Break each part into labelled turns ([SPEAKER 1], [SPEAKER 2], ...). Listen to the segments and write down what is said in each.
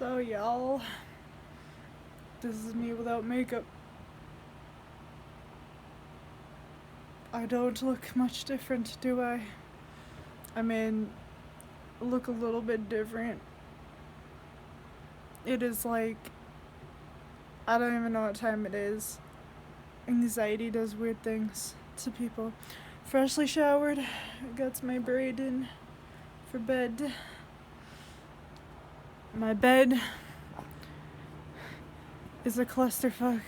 [SPEAKER 1] So y'all, this is me without makeup. I don't look much different, do I? I mean, look a little bit different. It is like, I don't even know what time it is. Anxiety does weird things to people. Freshly showered, got my braid in for bed. My bed is a clusterfuck.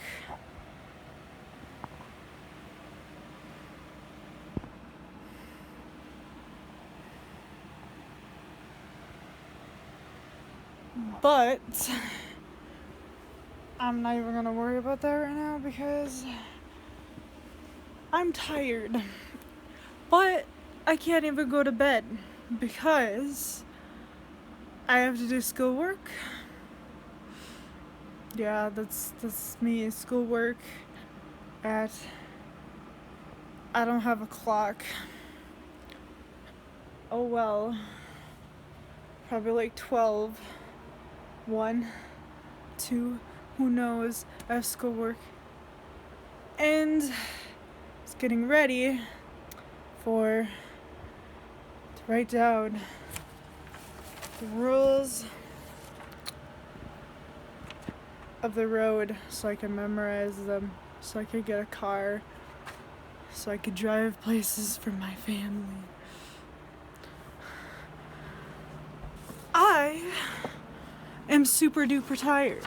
[SPEAKER 1] But I'm not even gonna worry about that right now because I'm tired. But I can't even go to bed because I have to do schoolwork. Yeah, that's me. Schoolwork at, I don't have a clock. Oh well. Probably like 12. 1, 2, who knows? I have schoolwork. And it's getting ready to write down the rules of the road so I can memorize them, so I could get a car, so I could drive places for my family. I am super duper tired.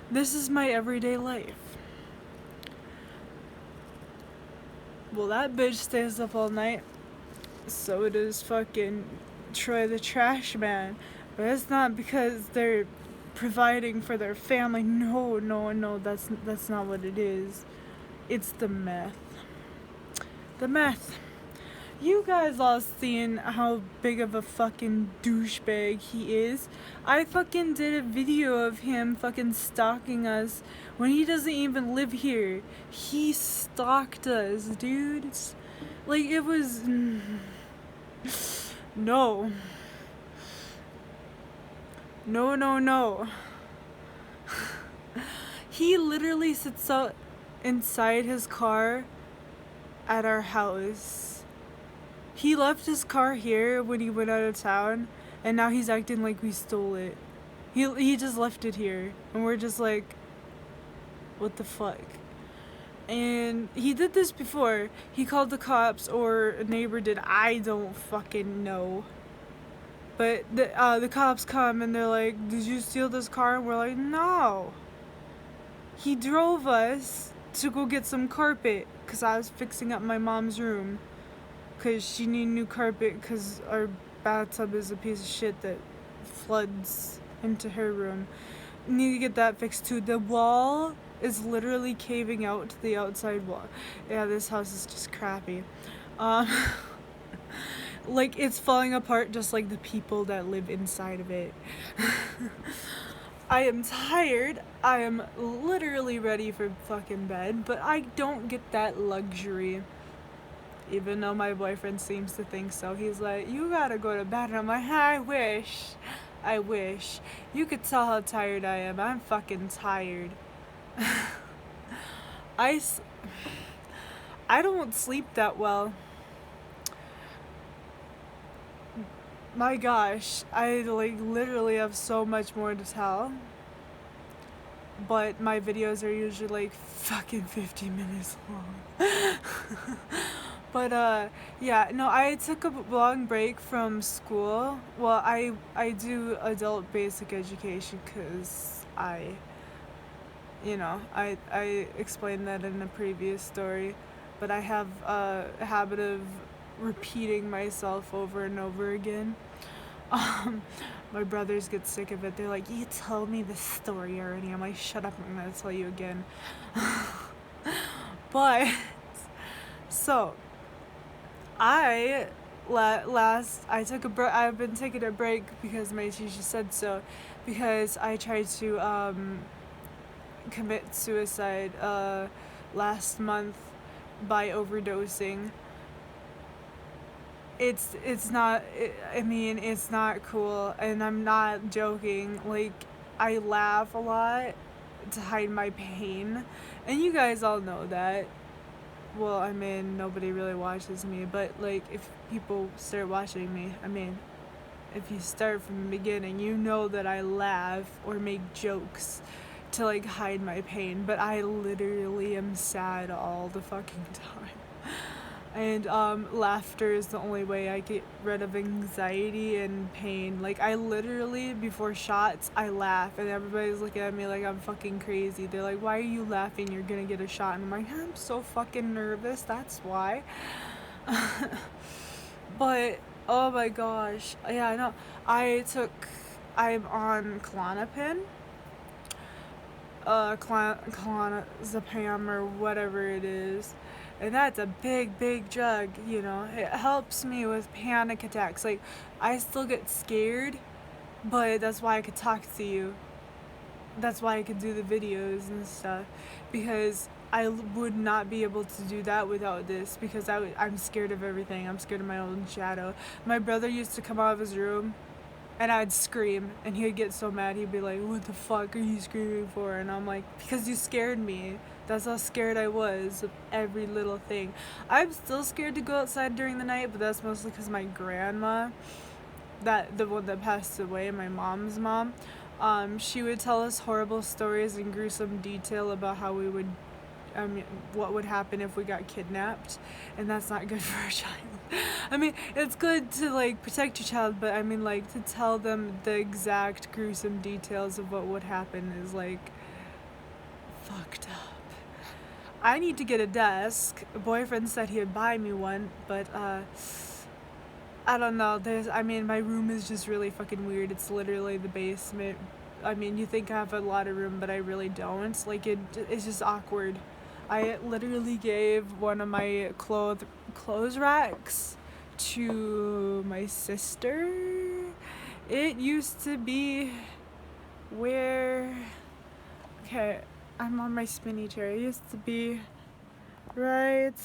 [SPEAKER 1] This is my everyday life. Well, that bitch stays up all night. So does fucking Troy the Trash Man. But it's not because they're providing for their family. No, that's not what it is. It's the meth. The meth. You guys all seen how big of a fucking douchebag he is. I fucking did a video of him fucking stalking us when he doesn't even live here. He stalked us, dude. Like, it was... No. No. He literally sits out inside his car at our house. He left his car here when he went out of town, and now he's acting like we stole it. He just left it here, and we're just like, what the fuck? And he did this before. He called the cops, or a neighbor did. I don't fucking know. But the cops come and they're like, did you steal this car? And we're like, no. He drove us to go get some carpet because I was fixing up my mom's room. Because she needed new carpet because our bathtub is a piece of shit that floods into her room. Need to get that fixed too. The wall is literally caving out to the outside wall. Yeah, this house is just crappy. Like, it's falling apart just like the people that live inside of it. I am tired. I am literally ready for fucking bed, but I don't get that luxury. Even though my boyfriend seems to think so. He's like, you gotta go to bed. And I'm like, I wish. You could tell how tired I am. I'm fucking tired. I don't sleep that well. My gosh, I like literally have so much more to tell. But my videos are usually like fucking 50 minutes long. But yeah, no, I took a long break from school. Well, I do adult basic education because I explained that in a previous story. But I have a habit of repeating myself over and over again. My brothers get sick of it. They're like, you told me this story already. I'm like, shut up, I'm gonna tell you again. But so I took a break. I've been taking a break because my teacher said so, because I tried to commit suicide last month by overdosing. It's not cool, and I'm not joking. Like, I laugh a lot to hide my pain, and you guys all know that. Well, I mean, nobody really watches me, but like, if people start watching me, I mean, if you start from the beginning, you know that I laugh or make jokes to like hide my pain, but I literally am sad all the fucking time. And laughter is the only way I get rid of anxiety and pain. Like, I literally, before shots, I laugh, and everybody's looking at me like I'm fucking crazy. They're like, why are you laughing? You're gonna get a shot. And I'm like, I'm so fucking nervous, that's why. But, oh my gosh. Yeah, I know. I'm on Klonopin. Clonazepam or whatever it is. And that's a big drug, you know. It helps me with panic attacks. Like, I still get scared, but that's why I could talk to you. That's why I could do the videos and stuff, because I would not be able to do that without this, because I'm scared of everything. I'm scared of my own shadow. My brother used to come out of his room and I'd scream, and he'd get so mad. He'd be like, what the fuck are you screaming for? And I'm like, because you scared me. That's how scared I was of every little thing. I'm still scared to go outside during the night, but that's mostly because my grandma, the one that passed away, my mom's mom, she would tell us horrible stories in gruesome detail about how we would, what would happen if we got kidnapped, and that's not good for a child. I mean, it's good to like protect your child, but I mean, like, to tell them the exact gruesome details of what would happen is like fucked up. I need to get a desk. A boyfriend said he'd buy me one, but I don't know. My room is just really fucking weird. It's literally the basement. I mean, you think I have a lot of room, but I really don't. Like, it's just awkward. I literally gave one of my clothes racks to my sister. It used to be where... Okay, I'm on my spinny chair. It used to be right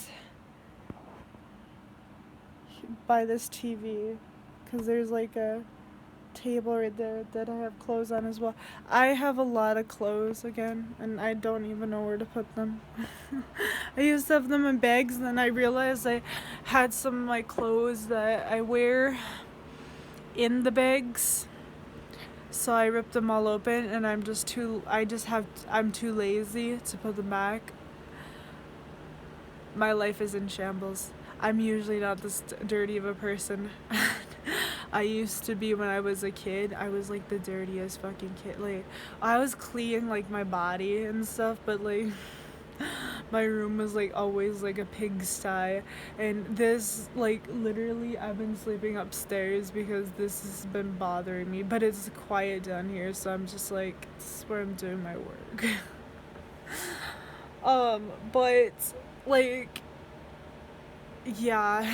[SPEAKER 1] by this TV, because there's like a table right there that I have clothes on as well. I have a lot of clothes again, and I don't even know where to put them. I used to have them in bags, and then I realized I had some of my clothes that I wear in the bags, so I ripped them all open, and I'm too lazy to put them back. My life is in shambles. I'm usually not this dirty of a person. I used to be when I was a kid. I was like the dirtiest fucking kid. Like, I was clean, like my body and stuff, but like my room was like always like a pigsty. And this, like, literally, I've been sleeping upstairs because this has been bothering me, but it's quiet down here, so I'm just like, this is where I'm doing my work. But like, yeah,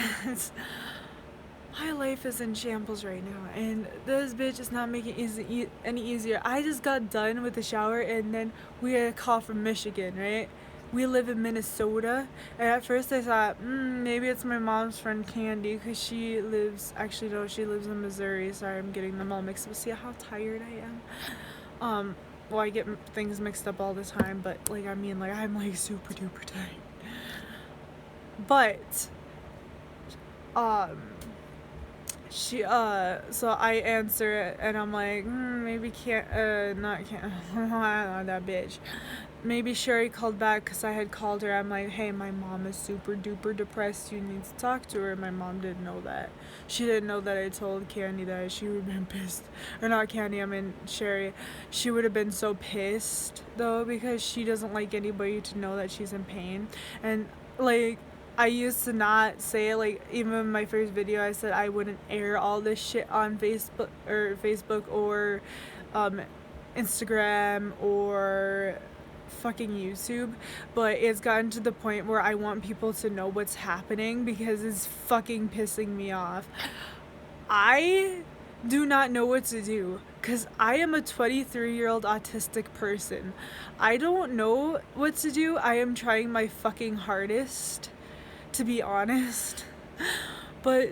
[SPEAKER 1] my life is in shambles right now, and this bitch is not making it any easier. I just got done with the shower, and then we had a call from Michigan, right? We live in Minnesota, and at first I thought, maybe it's my mom's friend Candy, because she lives in Missouri. Sorry, I'm getting them all mixed up. See how tired I am? Well, I get things mixed up all the time, but like, I mean, like, I'm like super duper tired. But so I answer it, and I'm like, maybe not that bitch. Maybe Sherry called back, because I had called her. I'm like, hey, my mom is super duper depressed. You need to talk to her. My mom didn't know that. She didn't know that I told Candy that. She would have been pissed. Or not Candy, I mean Sherry. She would have been so pissed, though, because she doesn't like anybody to know that she's in pain. And, like, I used to not say it. Like, even in my first video, I said I wouldn't air all this shit on Facebook or Instagram or fucking YouTube, but it's gotten to the point where I want people to know what's happening, because it's fucking pissing me off. I do not know what to do, because I am a 23-year-old autistic person. I don't know what to do. I am trying my fucking hardest, to be honest, But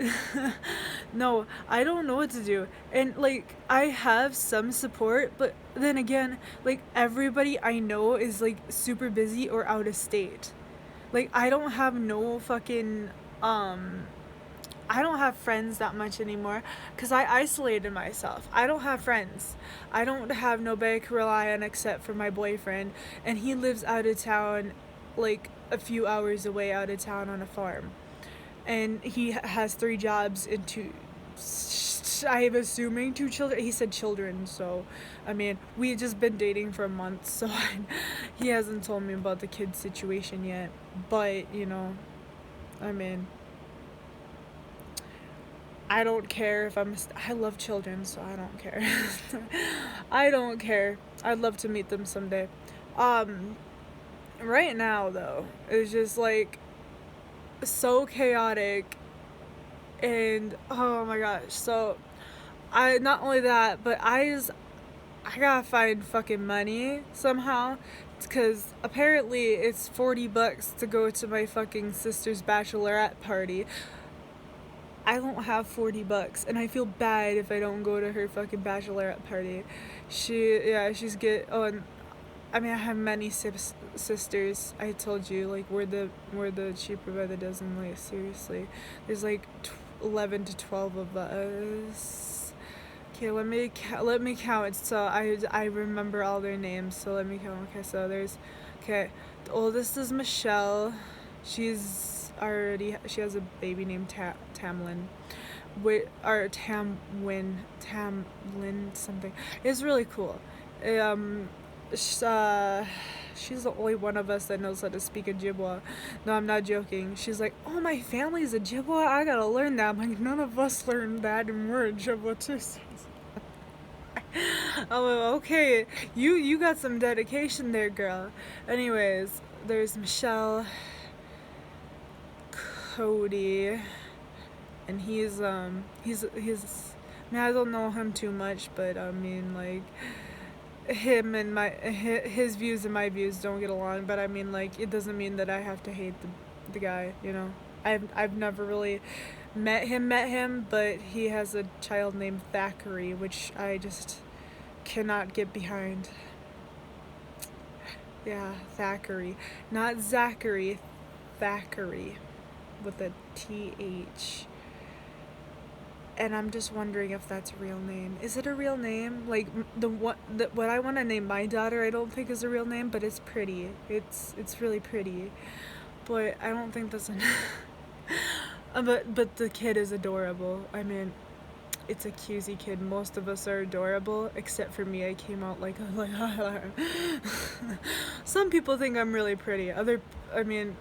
[SPEAKER 1] no, I don't know what to do. And like I have some support, but then again, like everybody I know is like super busy or out of state. Like I don't have no fucking um I don't have friends that much anymore because I isolated myself. I don't have friends. I don't have nobody to rely on except for my boyfriend, and he lives out of town, like a few hours away out of town on a farm. And he has 3 jobs and two, I'm assuming 2 children. He said children, so I mean, we had just been dating for a month, so he hasn't told me about the kid situation yet. But, I mean, I don't care if I love children, so I don't care. I don't care. I'd love to meet them someday. Um, right now though, it's just like so chaotic, and oh my gosh. So I not only that, but I gotta find fucking money somehow. Because apparently it's $40 to go to my fucking sister's bachelorette party. I don't have $40, and I feel bad if I don't go to her fucking bachelorette party. She's get. Oh, and I mean, I have many sisters. I told you, like we're the cheaper by the dozen. Like seriously, there's like 11 to 12 of us. Okay, let me count. So I remember all their names. So let me count. Okay, so okay, the oldest is Michelle. She has a baby named Tamlin. Tamlin something. It's really cool. Um, she's the only one of us that knows how to speak Ojibwa. No, I'm not joking. She's like, oh, my family's Ojibwa. I gotta learn that. I'm like, none of us learned that, and we're Ojibwa too. Oh, okay. You got some dedication there, girl. Anyways, there's Michelle, Cody, and he's. I mean, I don't know him too much, but I mean, like, his views and my views don't get along. But I mean, like, it doesn't mean that I have to hate the guy. I've never really met him, but he has a child named Thackeray, which I just cannot get behind. Yeah, Thackeray, not Zachary, Thackeray, with a TH. And I'm just wondering if that's a real name. Is it a real name? Like what I want to name my daughter, I don't think is a real name, but it's pretty. It's really pretty, but I don't think that's but the kid is adorable. I mean, it's a cutesy kid. Most of us are adorable, except for me. I came out like some people think I'm really pretty. I mean,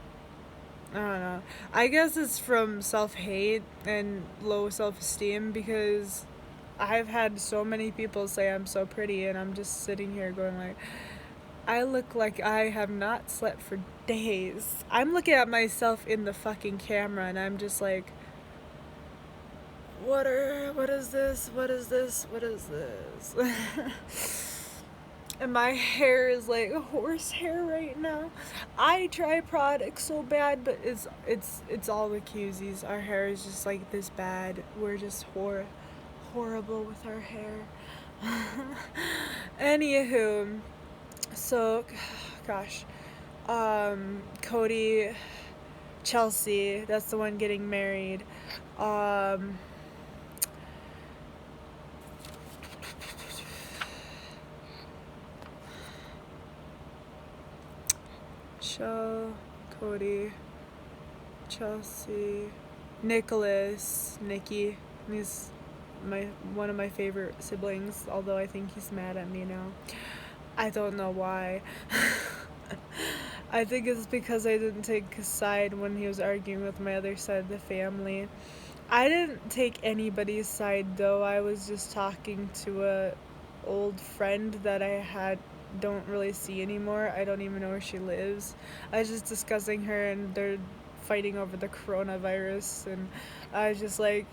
[SPEAKER 1] I don't know. I guess it's from self-hate and low self-esteem because I've had so many people say I'm so pretty, and I'm just sitting here going like, I look like I have not slept for days. I'm looking at myself in the fucking camera, and I'm just like, what is this? What is this? What is this? And my hair is like horse hair right now. I try products so bad, but it's all the cusies. Our hair is just like this bad. We're just horrible with our hair. Anywho, so gosh, Cody, Chelsea, that's the one getting married. Michelle, Cody, Chelsea, Nicholas, Nikki. He's one of my favorite siblings, although I think he's mad at me now. I don't know why. I think it's because I didn't take his side when he was arguing with my other side of the family. I didn't take anybody's side though. I was just talking to a old friend that I don't really see anymore. I don't even know where she lives. I was just discussing her, and they're fighting over the coronavirus, and I was just like,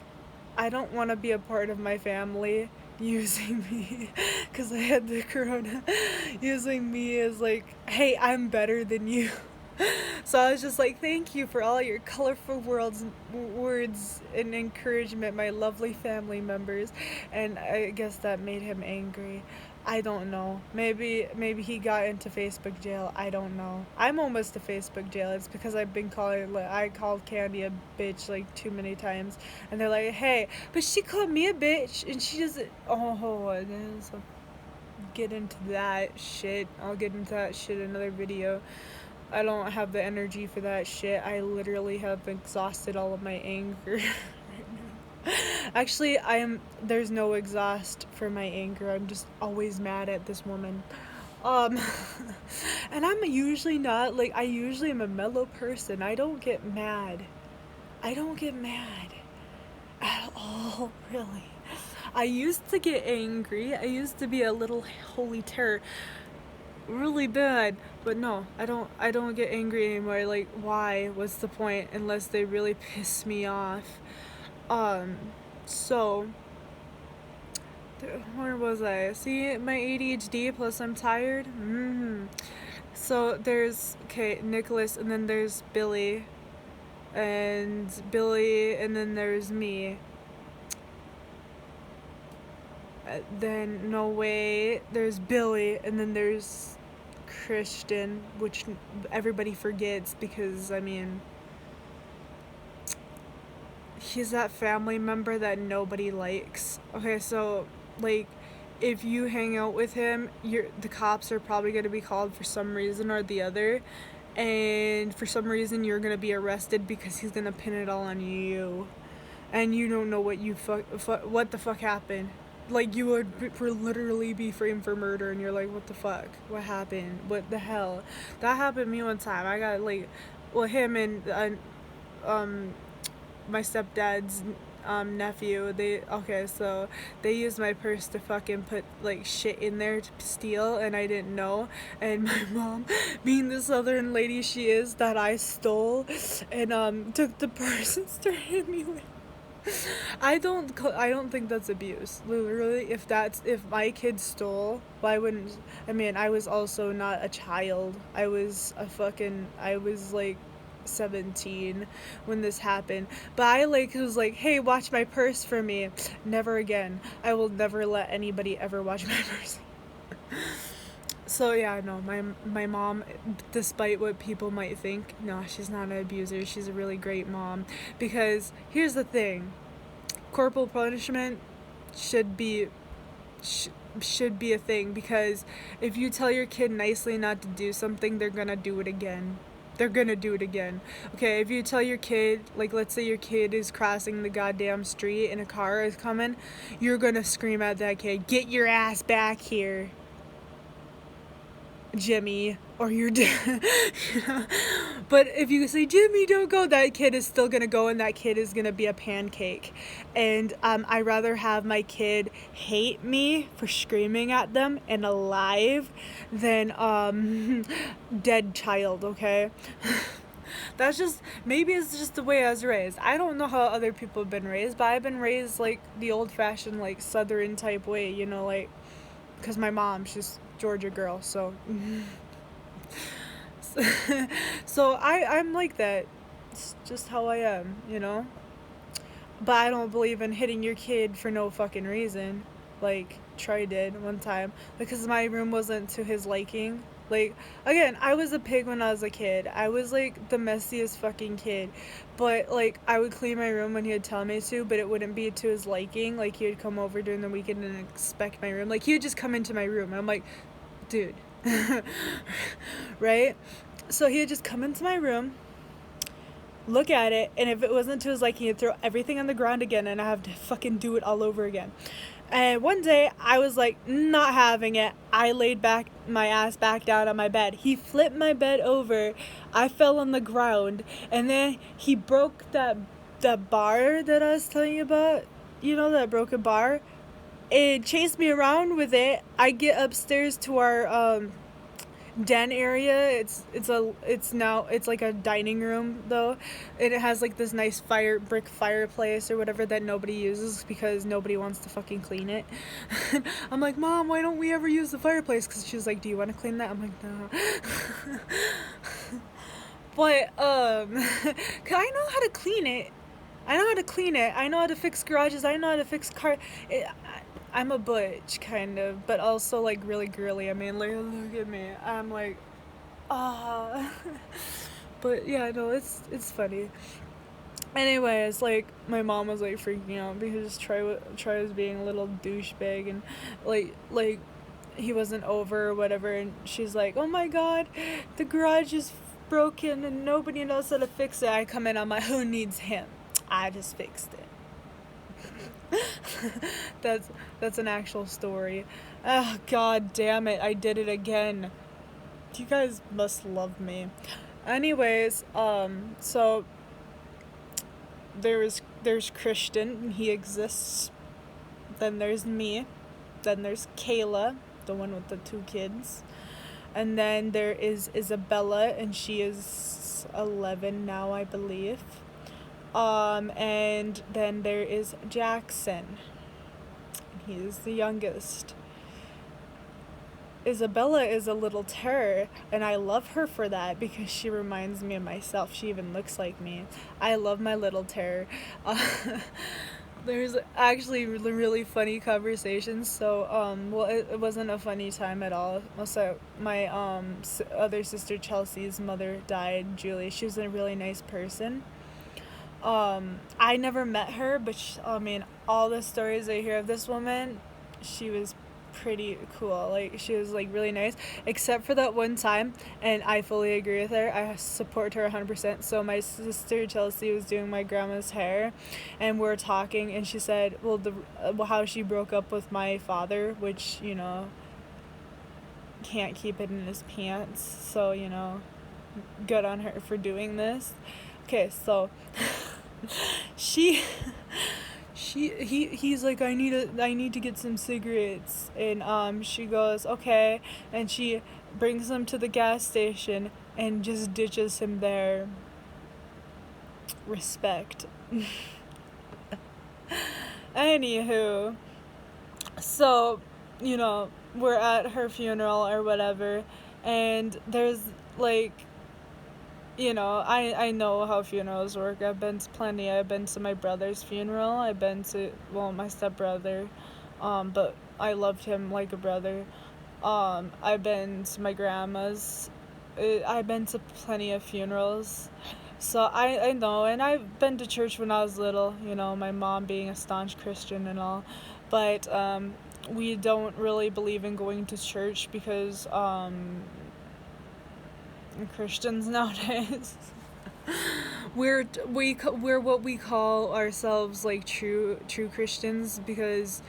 [SPEAKER 1] I don't want to be a part of my family using me because I had the corona, using me as like, hey, I'm better than you. So I was just like, thank you for all your colorful words and encouragement, my lovely family members. And I guess that made him angry. I don't know. Maybe he got into Facebook jail. I don't know. I'm almost to Facebook jail. It's because I've been calling. I called Candy a bitch like too many times, and they're like, "Hey, but she called me a bitch, and she doesn't." Oh, so get into that shit. I'll get into that shit in another video. I don't have the energy for that shit. I literally have exhausted all of my anger. Actually, there's no exhaust for my anger. I'm just always mad at this woman. Um and I'm usually not like I usually am a mellow person. I don't get mad. I don't get mad at all, really. I used to get angry. I used to be a little holy terror. Really bad, but no, I don't get angry anymore. Like, why? What's the point? Unless they really piss me off. um so where was I? See, my ADHD plus I'm tired. So there's, okay, Nicholas, and then there's Billy, and then there's me. Then no way, there's Billy, and then there's Christian, which everybody forgets because, I mean, he's that family member that nobody likes. Okay, so, like, if you hang out with him, the cops are probably going to be called for some reason or the other, and for some reason you're going to be arrested because he's going to pin it all on you, and you don't know what what the fuck happened. Like, you would literally be framed for murder, and you're like, what the fuck? What happened? What the hell? That happened to me one time. I got, like, well, him and, my stepdad's, nephew, so they used my purse to fucking put, like, shit in there to steal, and I didn't know, and my mom, being the southern lady she is that I stole, and, took the purse and started me with. I don't think that's abuse. Literally, if my kid stole, why wouldn't, I mean, I was also not a child. I was like 17 when this happened. But I was like, "Hey, watch my purse for me." Never again. I will never let anybody ever watch my purse. So yeah, no, my mom, despite what people might think, no, she's not an abuser. She's a really great mom. Because here's the thing, corporal punishment should be a thing, because if you tell your kid nicely not to do something, they're gonna do it again. Okay, if you tell your kid, like, let's say your kid is crossing the goddamn street and a car is coming, you're gonna scream at that kid, "Get your ass back here, Jimmy," or you're dead. But if you say, "Jimmy, don't go," that kid is still gonna go, and that kid is gonna be a pancake. And I'd rather have my kid hate me for screaming at them and alive than dead child. Okay. That's just, maybe it's just the way I was raised. I don't know how other people have been raised, but I've been raised like the old-fashioned, like, southern type way, you know, like, because my mom, she's Georgia girl, so so I'm like that. It's just how I am, you know. But I don't believe in hitting your kid for no fucking reason, like Troy did one time, because my room wasn't to his liking. Like, again, I was a pig when I was a kid. I was like the messiest fucking kid, but like I would clean my room when he would tell me to, but it wouldn't be to his liking. Like, he would come over during the weekend and inspect my room. Like, he would just come into my room and I'm like, dude. Right? So he would just come into my room, look at it, and if it wasn't to his liking, he'd throw everything on the ground again, and I have to fucking do it all over again. And one day, I was like, not having it. I laid my ass back down on my bed. He flipped my bed over. I fell on the ground, and then he broke that bar that I was telling you about. You know, that broken bar? It chased me around with it. I get upstairs to our den area. It's like a dining room though, and it has like this nice brick fireplace or whatever that nobody uses because nobody wants to fucking clean it. I'm like, "Mom, why don't we ever use the fireplace?" Because she's like, "Do you want to clean that?" I'm like, "No." But 'cause I know how to clean it. I know how to clean it. I know how to fix garages. I know how to fix car. I'm a butch kind of, but also like really girly. I mean, like look at me. I'm like, ah. But yeah, no, it's funny. Anyways, like my mom was like freaking out because Troy was being a little douchebag and like he wasn't over or whatever, and she's like, oh my god, the garage is broken and nobody knows how to fix it. I come in, I'm like, who needs him? I just fixed it. that's an actual story. Oh god damn it, I did it again. You guys must love me. Anyways, so there's Christian, he exists. Then there's me. Then there's Kayla, the one with the 2 kids. And then there is Isabella, and she is 11 now, I believe. And then there is Jackson. He is the youngest. Isabella is a little terror, and I love her for that because she reminds me of myself. She even looks like me. I love my little terror. There's actually really funny conversations. So, well, it wasn't a funny time at all. Also, my other sister Chelsea's mother died, Julie. She was a really nice person. I never met her, but I mean, all the stories I hear of this woman, she was pretty cool. Like, she was like really nice, except for that one time, and I fully agree with her. I support her 100%. So my sister Chelsea was doing my grandma's hair, and we're talking, and she said, well, how she broke up with my father, which, you know, can't keep it in his pants. So, you know, good on her for doing this. Okay, so she he's like, I need to get some cigarettes, and she goes, okay, and she brings him to the gas station and just ditches him there. Respect. Anywho, so, you know, we're at her funeral or whatever, and there's like, you know, I know how funerals work. I've been to plenty. I've been to my brother's funeral. I've been to, well, my stepbrother, but I loved him like a brother. I've been to my grandma's. I've been to plenty of funerals. So I know, and I've been to church when I was little, you know, my mom being a staunch Christian and all. But we don't really believe in going to church because Christians nowadays. we're what we call ourselves like true Christians because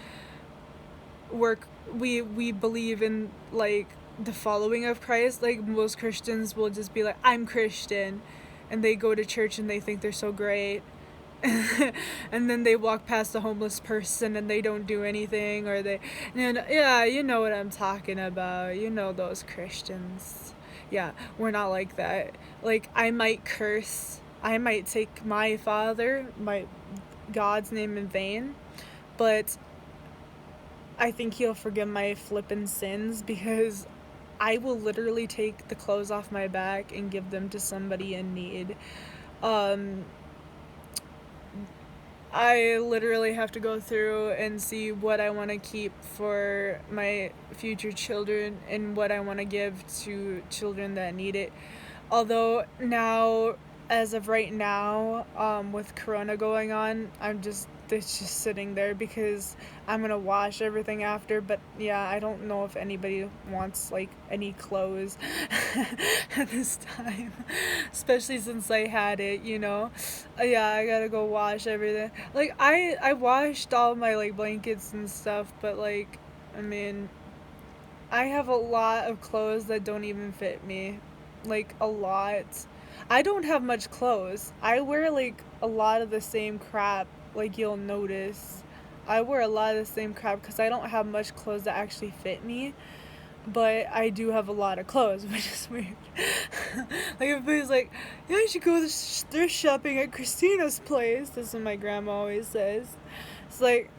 [SPEAKER 1] we believe in like the following of Christ. Like most Christians will just be like, I'm Christian, and they go to church and they think they're so great. And then they walk past a homeless person and they don't do anything, or yeah, you know what I'm talking about. You know those Christians. Yeah, we're not like that. Like, I might curse. I might take my God's name in vain, but I think he'll forgive my flippin' sins because I will literally take the clothes off my back and give them to somebody in need. I literally have to go through and see what I want to keep for my future children and what I want to give to children that need it. Although now, as of right now, with Corona going on, it's just sitting there because I'm gonna wash everything after. But yeah, I don't know if anybody wants like any clothes at this time, especially since I had it, you know. Yeah, I gotta go wash everything. Like, I washed all my like blankets and stuff, but like, I mean, I have a lot of clothes that don't even fit me, like a lot. I don't have much clothes. I wear like a lot of the same crap, like you'll notice. I wear a lot of the same crap because I don't have much clothes that actually fit me, but I do have a lot of clothes, which is weird. Like, everybody's like, yeah, you should go thrift shopping at Christina's place. That's what my grandma always says. It's like,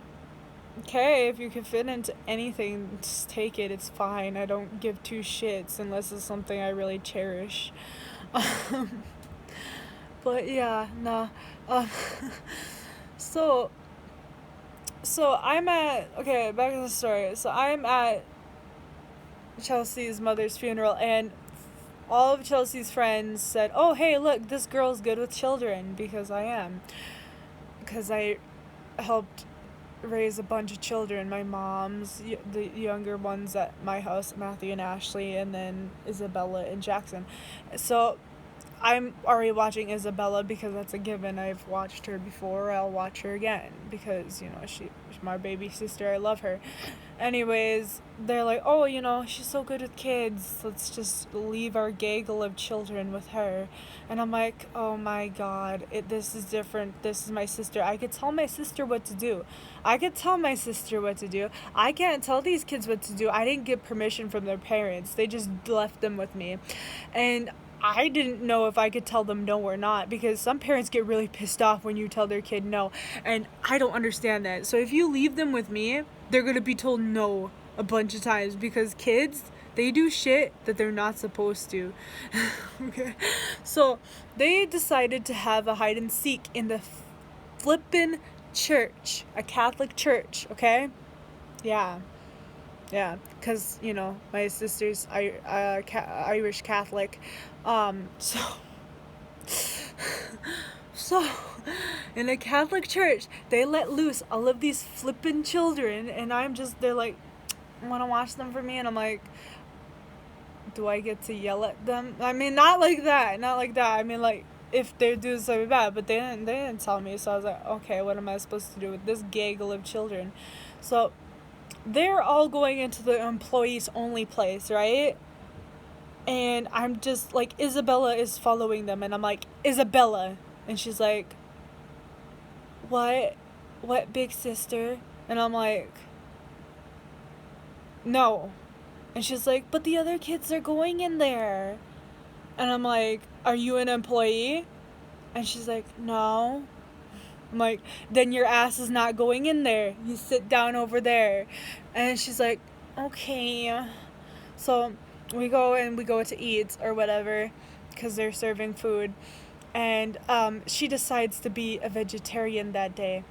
[SPEAKER 1] okay, if you can fit into anything, just take it. It's fine. I don't give two shits unless it's something I really cherish. But yeah, no. Um, so I'm at, okay, back to the story. So I'm at Chelsea's mother's funeral, and all of Chelsea's friends said, "Oh, hey, look, this girl's good with children," because I am. Because I helped raise a bunch of children. My mom's, the younger ones at my house, Matthew and Ashley, and then Isabella and Jackson. So I'm already watching Isabella because that's a given. I've watched her before. I'll watch her again because, she's my baby sister. I love her. Anyways, they're like, "Oh, she's so good with kids. Let's just leave our gaggle of children with her." And I'm like, "Oh my God, this is different. This is my sister. I could tell my sister what to do. I can't tell these kids what to do. I didn't get permission from their parents. They just left them with me. And I didn't know if I could tell them no or not, because some parents get really pissed off when you tell their kid no, and I don't understand that. So if you leave them with me, they're gonna be told no a bunch of times, because kids, they do shit that they're not supposed to. Okay, so they decided to have a hide and seek in the flippin' church, a Catholic church. Okay, yeah, because my sister's Irish Catholic. So so in a Catholic church, they let loose all of these flippin' children, and they're like, "Want to watch them for me?" And I'm like, "Do I get to yell at them?" I mean, not like that. I mean, like, if they're doing something bad, but they didn't tell me. So I was like, okay, what am I supposed to do with this gaggle of children? So they're all going into the employees only place, right? And I'm just like, Isabella is following them, and I'm like, "Isabella," and she's like, what big sister?" And I'm like, "No." And she's like, "But the other kids are going in there." And I'm like, "Are you an employee?" And she's like, "No." I'm like, "Then your ass is not going in there. You sit down over there." And she's like, "Okay." So we go to eat or whatever, because they're serving food. And she decides to be a vegetarian that day,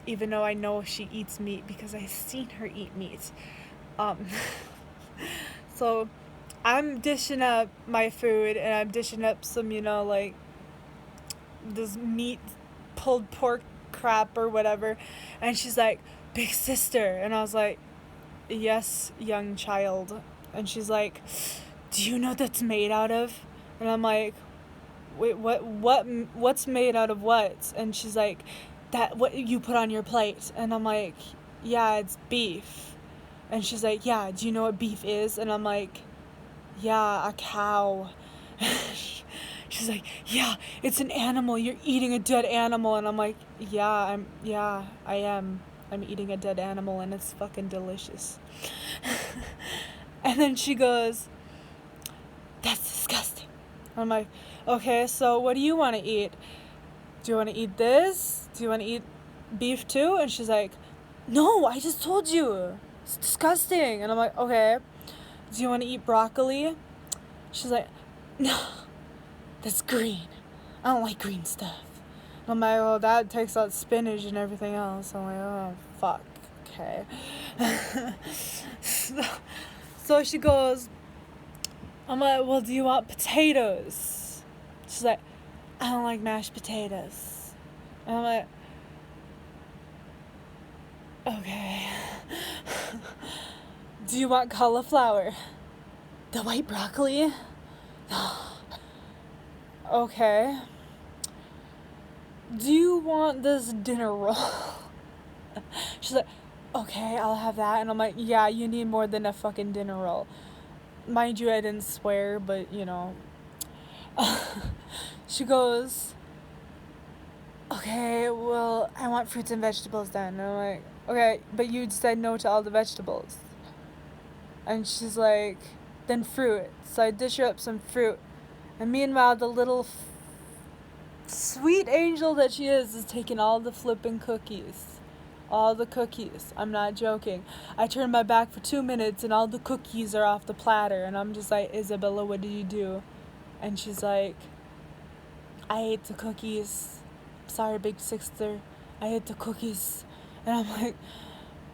[SPEAKER 1] even though I know she eats meat because I've seen her eat meat. So I'm dishing up my food, and I'm dishing up some, like, this meat, pulled pork crap or whatever. And she's like, "Big sister." And I was like, "Yes, young child." And she's like, "Do you know what that's made out of?" And I'm like, "Wait, what's made out of what?" And she's like, "That what you put on your plate." And I'm like, "Yeah, it's beef." And she's like, "Yeah, do you know what beef is?" And I'm like, "Yeah, a cow." She's like, "Yeah, it's an animal. You're eating a dead animal." And I'm like, I am. I'm eating a dead animal, and it's fucking delicious." And then she goes, "That's disgusting." I'm like, "Okay, so what do you want to eat? Do you want to eat this? Do you want to eat beef too?" And she's like, "No, I just told you. It's disgusting." And I'm like, "Okay. Do you want to eat broccoli?" She's like, "No, that's green. I don't like green stuff." And I'm like, "Well, that takes out spinach and everything else." I'm like, "Oh, fuck. Okay." So she goes, I'm like, "Well, do you want potatoes?" She's like, "I don't like mashed potatoes." And I'm like, "Okay." "Do you want cauliflower?" "The white broccoli?" "Okay." "Do you want this dinner roll?" She's like, "Okay, I'll have that." And I'm like, "Yeah, you need more than a fucking dinner roll." Mind you, I didn't swear, but She goes, "Okay, well, I want fruits and vegetables then." And I'm like, "Okay, but you said no to all the vegetables." And she's like, "Then fruit." So I dish her up some fruit. And meanwhile, the little sweet angel that she is taking all the flipping cookies. All the cookies. I'm not joking. I turn my back for 2 minutes, and all the cookies are off the platter. And I'm just like, "Isabella, what did you do?" And she's like, I ate the cookies. Sorry, big sister. I ate the cookies. And I'm like,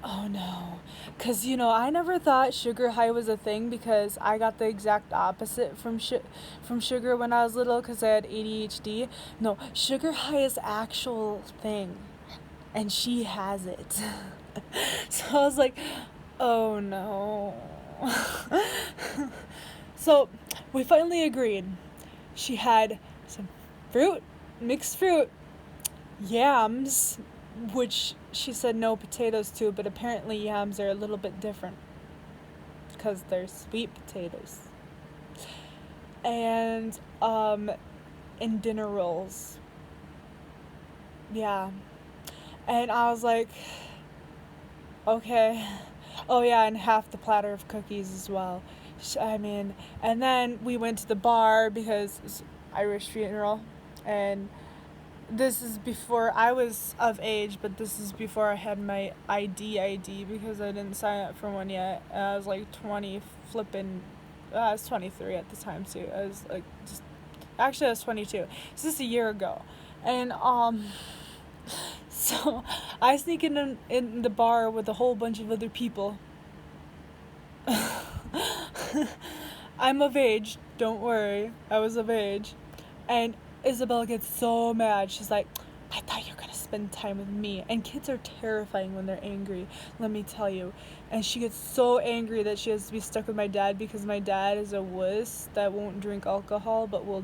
[SPEAKER 1] oh no. Because, I never thought sugar high was a thing because I got the exact opposite from sugar when I was little because I had ADHD. No, sugar high is actual thing. And she has it. So I was like, oh no. So we finally agreed. She had some fruit, mixed fruit, yams, which she said no potatoes too, but apparently yams are a little bit different because they're sweet potatoes. And dinner rolls. Yeah. And I was like, okay. Oh yeah, and half the platter of cookies as well. And then we went to the bar because it's Irish funeral, and this is before I was of age, but this is before I had my ID because I didn't sign up for one yet. I was like 20 flipping, I was 23 at the time too. I was like actually I was 22. This is a year ago. And so I sneak in the bar with a whole bunch of other people. I'm of age, don't worry. I was of age. And Isabel gets so mad. She's like, I thought you were going to spend time with me. And kids are terrifying when they're angry, let me tell you. And she gets so angry that she has to be stuck with my dad because my dad is a wuss that won't drink alcohol but will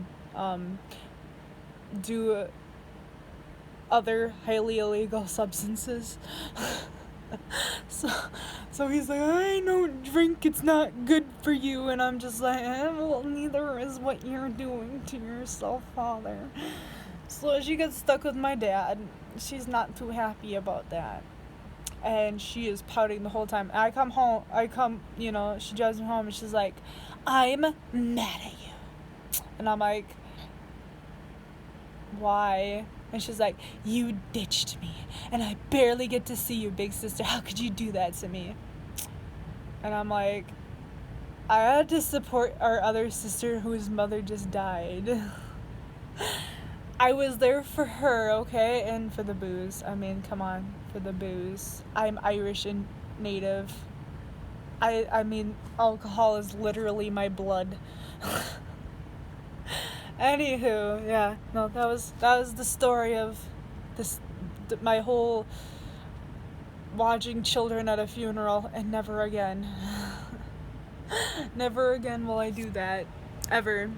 [SPEAKER 1] do other highly illegal substances. So he's like, I don't drink, it's not good for you. And I'm just like, well, neither is what you're doing to yourself, Father. So she gets stuck with my dad. She's not too happy about that. And she is pouting the whole time. I come home, she drives me home and she's like, I'm mad at you. And I'm like, why? And she's like, you ditched me, and I barely get to see you, big sister. How could you do that to me? And I'm like, I had to support our other sister whose mother just died. I was there for her, okay? And for the booze. I mean, come on, for the booze. I'm Irish and native. I mean, alcohol is literally my blood. Anywho, yeah, no, that was the story of my whole watching children at a funeral, and never again. Never again will I do that, ever.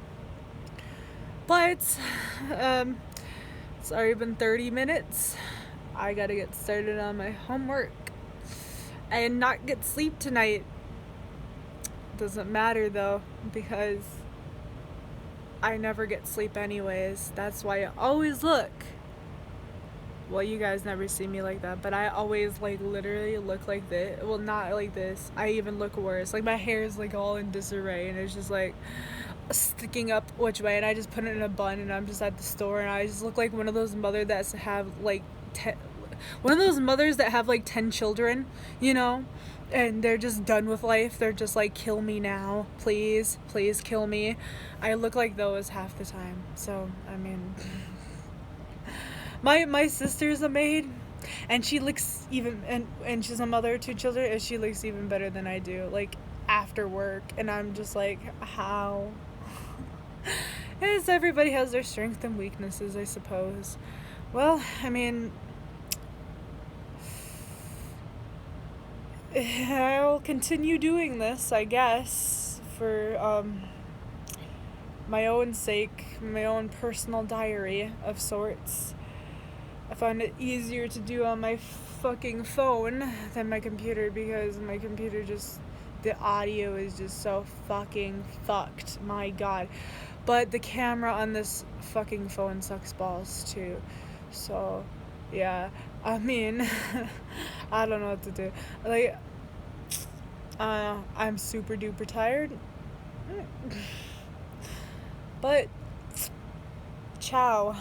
[SPEAKER 1] But, it's already been 30 minutes. I gotta get started on my homework and not get sleep tonight. Doesn't matter though, because I never get sleep anyways. That's why I always look. Well, you guys never see me like that, but I always literally look like this. Well, not like this. I even look worse. My hair is all in disarray and it's just sticking up which way, and I just put it in a bun and I'm just at the store and I just look like one of those mothers that have 10 children, and they're just done with life. They're just like, kill me now, please kill me. I look like those half the time. So I mean, my sister's a maid, and she looks even, and she's a mother of 2 children, and she looks even better than I do, after work. And I'm just like, how? Everybody has their strengths and weaknesses, I suppose. Well, I mean, I'll continue doing this, I guess, for my own sake, my own personal diary of sorts. I find it easier to do on my fucking phone than my computer, because my computer the audio is just so fucking fucked, my god. But the camera on this fucking phone sucks balls too. So, yeah. I mean, I don't know what to do. I'm super duper tired. But, ciao.